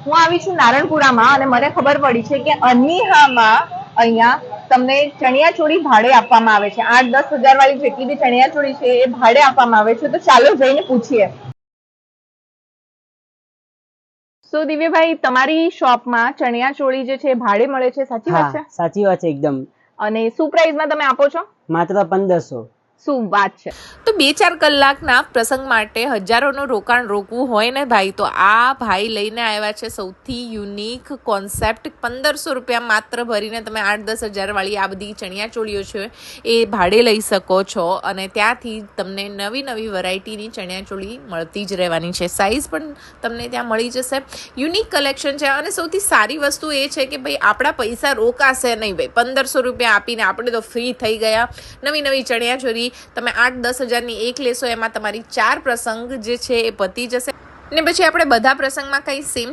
હું આવી છું નારણપુરામાં અને મને ખબર પડી છે કે અન્મિહામાં અહીંયા તમને ચણિયાચોળી ભાડે આપવામાં આવે છે। 8-10 હજાર વાળી જેટલી બી ચણિયાચોળી છે એ ભાડે આપવામાં આવે છે। તો ચાલો જઈને પૂછીએ। સો દિવ્યભાઈ, તમારી શોપમાં ચણિયાચોળી જે છે ભાડે મળે છે, સાચી વાત છે? સાચી વાત છે એકદમ। અને શું પ્રાઇસમાં તમે આપો છો? માત્ર 1500। શું વાત છે! તો 2-4 કલાકના પ્રસંગ માટે હજારોનું રોકાણ રોકવું હોય ને ભાઈ, તો આ ભાઈ લઈને આવ્યા છે સૌથી યુનિક કોન્સેપ્ટ। 1500 રૂપિયા માત્ર ભરીને તમે 8-10 હજાર વાળી આ બધી ચણિયાચોળીઓ છે એ ભાડે લઈ શકો છો અને ત્યાંથી તમને નવી નવી વેરાયટીની ચણિયાચોળી મળતી જ રહેવાની છે। સાઇઝ પણ તમને ત્યાં મળી જશે। યુનિક કલેક્શન છે અને સૌથી સારી વસ્તુ એ છે કે ભાઈ આપણા પૈસા રોકાશે નહીં ભાઈ। 1500 રૂપિયા આપીને આપણે તો ફ્રી થઈ ગયા। નવી નવી ચણિયાચોળી તમે 8-10 હજારની એક લેશો, એમાં તમારી 4 પ્રસંગ જે છે એ પતી જશે ને પછી આપણે બધા પ્રસંગમાં કંઈ સેમ